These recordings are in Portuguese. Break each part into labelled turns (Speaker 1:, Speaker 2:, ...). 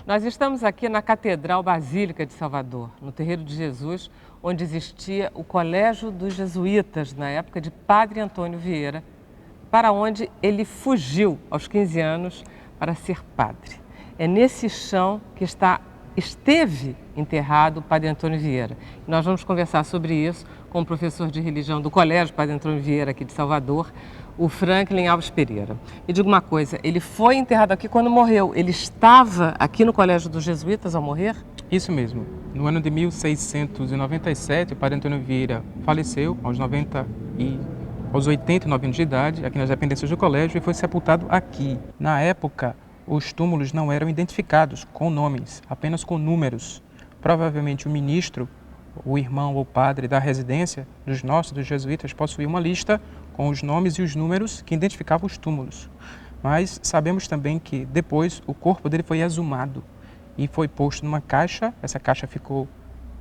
Speaker 1: Nós estamos aqui na Catedral Basílica de Salvador, no Terreiro de Jesus, onde existia o Colégio dos Jesuítas, na época de Padre Antônio Vieira, para onde ele fugiu aos 15 anos para ser padre. É nesse chão que esteve enterrado o Padre Antônio Vieira. Nós vamos conversar sobre isso com o professor de religião do Colégio Padre Antônio Vieira, aqui de Salvador, o Franklin Alves Pereira. Me diga uma coisa, ele foi enterrado aqui quando morreu. Ele estava aqui no Colégio dos Jesuítas ao morrer?
Speaker 2: Isso mesmo. No ano de 1697, o Padre Antônio Vieira faleceu aos 89 anos de idade, aqui nas dependências do colégio, e foi sepultado aqui. Na época, os túmulos não eram identificados com nomes, apenas com números. Provavelmente o ministro, o irmão ou padre da residência dos jesuítas, possuía uma lista com os nomes e os números que identificavam os túmulos. Mas sabemos também que depois o corpo dele foi exumado e foi posto numa caixa. Essa caixa ficou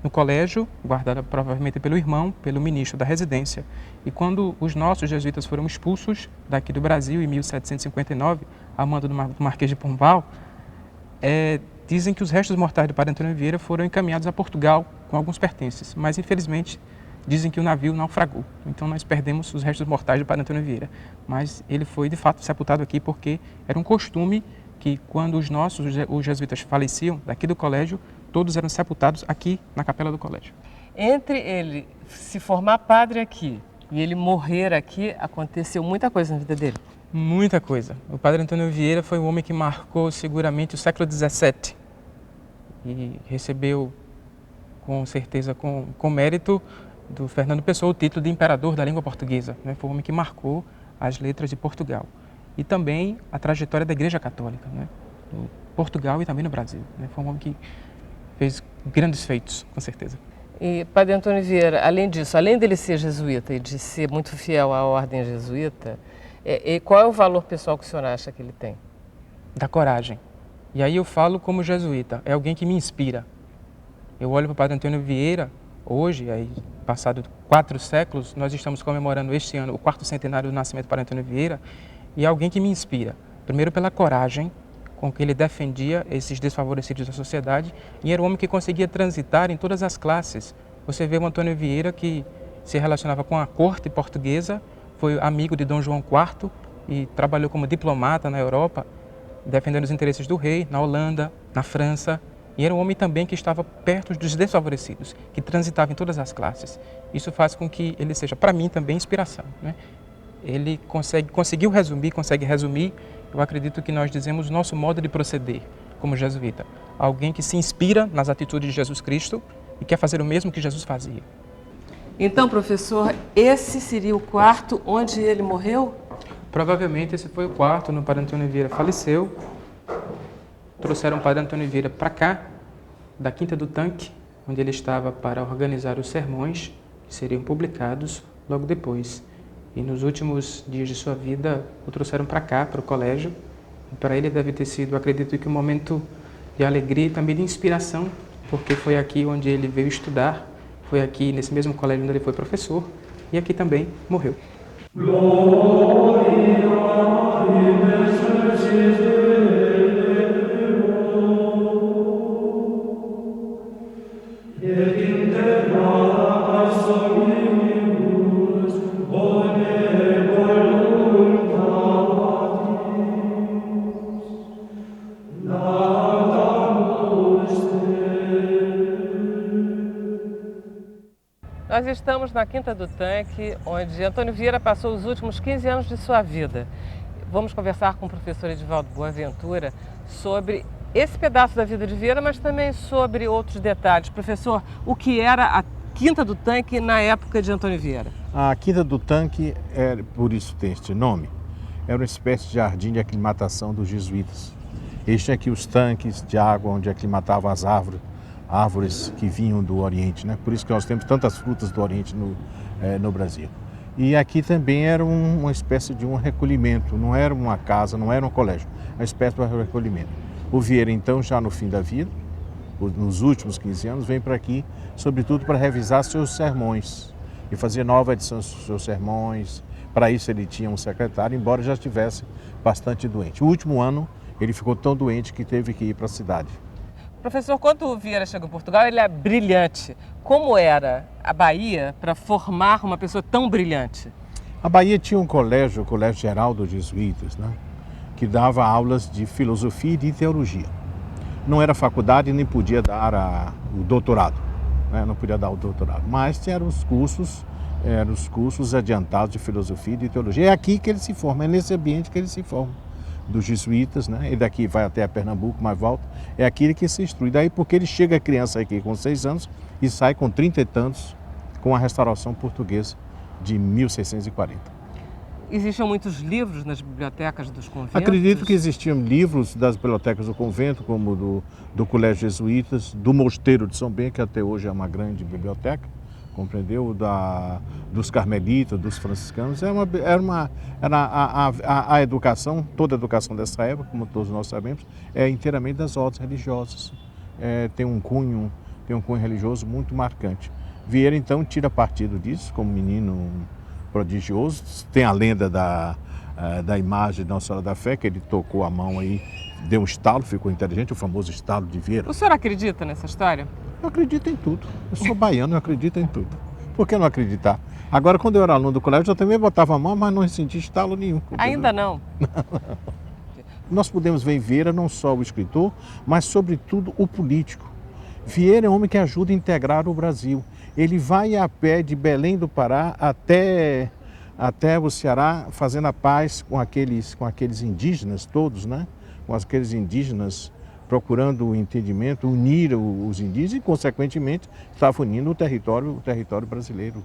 Speaker 2: no colégio, guardada provavelmente pelo irmão, pelo ministro da residência. E quando os nossos jesuítas foram expulsos daqui do Brasil em 1759, a mando do Marquês de Pombal, dizem que os restos mortais do Padre Antônio Vieira foram encaminhados a Portugal com alguns pertences, mas infelizmente dizem que o navio naufragou. Então nós perdemos os restos mortais do Padre Antônio Vieira. Mas ele foi de fato sepultado aqui porque era um costume que quando os jesuítas faleciam daqui do colégio, todos eram sepultados aqui na capela do colégio.
Speaker 1: Entre ele se formar padre aqui e ele morrer aqui, aconteceu muita coisa na vida dele?
Speaker 2: Muita coisa. O Padre Antônio Vieira foi um homem que marcou seguramente o século XVII e recebeu com certeza, com mérito do Fernando Pessoa, o título de imperador da língua portuguesa. Né? Foi um homem que marcou as letras de Portugal. E também a trajetória da Igreja Católica, né? No Portugal e também no Brasil. Né? Foi um homem que fez grandes feitos, com certeza.
Speaker 1: E Padre Antônio Vieira, além disso, além dele ser jesuíta e de ser muito fiel à ordem jesuíta, qual é o valor pessoal que o senhor acha que ele tem?
Speaker 2: Da coragem. E aí eu falo como jesuíta, é alguém que me inspira. Eu olho para o Padre Antônio Vieira, hoje, aí, passado 4 séculos, nós estamos comemorando este ano o 4º centenário do nascimento do Padre Antônio Vieira, e é alguém que me inspira, primeiro pela coragem com que ele defendia esses desfavorecidos da sociedade, e era um homem que conseguia transitar em todas as classes. Você vê o Antônio Vieira que se relacionava com a corte portuguesa, foi amigo de Dom João IV e trabalhou como diplomata na Europa, defendendo os interesses do rei, na Holanda, na França. E era um homem também que estava perto dos desfavorecidos, que transitava em todas as classes. Isso faz com que ele seja, para mim, também inspiração. Né? Ele consegue resumir, eu acredito que nós dizemos, o nosso modo de proceder como jesuíta. Alguém que se inspira nas atitudes de Jesus Cristo e quer fazer o mesmo que Jesus fazia.
Speaker 1: Então, professor, esse seria o quarto onde ele morreu?
Speaker 2: Provavelmente esse foi o quarto onde o Padre Antônio Vieira faleceu. Trouxeram o Padre Antônio Vieira para cá, da Quinta do Tanque, onde ele estava para organizar os sermões que seriam publicados logo depois. E nos últimos dias de sua vida, o trouxeram para cá, para o colégio. E para ele deve ter sido, acredito que um momento de alegria e também de inspiração, porque foi aqui onde ele veio estudar, foi aqui nesse mesmo colégio onde ele foi professor, e aqui também morreu.
Speaker 1: Nós estamos na Quinta do Tanque, onde Antônio Vieira passou os últimos 15 anos de sua vida. Vamos conversar com o professor Edivaldo Boaventura sobre esse pedaço da vida de Vieira, mas também sobre outros detalhes. Professor, o que era a Quinta do Tanque na época de Antônio Vieira?
Speaker 3: A Quinta do Tanque, por isso tem este nome, era uma espécie de jardim de aclimatação dos jesuítas. Eles tinham aqui os tanques de água onde aclimatavam as árvores que vinham do Oriente, né? Por isso que nós temos tantas frutas do Oriente no Brasil. E aqui também era uma espécie de um recolhimento, não era uma casa, não era um colégio, uma espécie de um recolhimento. O Vieira, então, já no fim da vida, nos últimos 15 anos, vem para aqui, sobretudo para revisar seus sermões e fazer nova edição dos seus sermões. Para isso ele tinha um secretário, embora já estivesse bastante doente. O último ano ele ficou tão doente que teve que ir para a cidade.
Speaker 1: Professor, quando o Vieira chegou em Portugal, ele é brilhante. Como era a Bahia para formar uma pessoa tão brilhante?
Speaker 3: A Bahia tinha um colégio, o Colégio Geral dos Jesuítas, né, que dava aulas de filosofia e de teologia. Não era faculdade, nem podia dar o doutorado, né, não podia dar o doutorado, mas eram os cursos adiantados de filosofia e de teologia. É aqui que ele se forma, é nesse ambiente que ele se forma. Dos jesuítas, né? E daqui vai até Pernambuco, mas volta, é aquele que se instrui. Daí porque ele chega criança aqui com 6 anos e sai com 30 e tantos com a restauração portuguesa de 1640.
Speaker 1: Existiam muitos livros nas bibliotecas dos conventos?
Speaker 3: Acredito que existiam livros das bibliotecas do convento, como do Colégio Jesuítas, do Mosteiro de São Bento, que até hoje é uma grande biblioteca, compreendeu? Dos carmelitas, dos franciscanos. A educação, toda a educação dessa época, como todos nós sabemos, é inteiramente das ordens religiosas. Tem um cunho religioso muito marcante. Vieira, então, tira partido disso, como menino prodigioso. Tem a lenda da imagem de Nossa Senhora da Fé, que ele tocou a mão aí, deu um estalo, ficou inteligente, o famoso estalo de Vieira.
Speaker 1: O senhor acredita nessa história?
Speaker 3: Eu acredito em tudo. Eu sou baiano, eu acredito em tudo. Por que não acreditar? Agora, quando eu era aluno do colégio, eu também botava a mão, mas não senti estalo nenhum.
Speaker 1: Ainda não?
Speaker 3: Nós podemos ver em Vieira não só o escritor, mas, sobretudo, o político. Vieira é um homem que ajuda a integrar o Brasil. Ele vai a pé de Belém do Pará até o Ceará, fazendo a paz com aqueles indígenas todos, né? Com aqueles indígenas procurando o entendimento, unir os indígenas e, consequentemente, estava unindo o território brasileiro.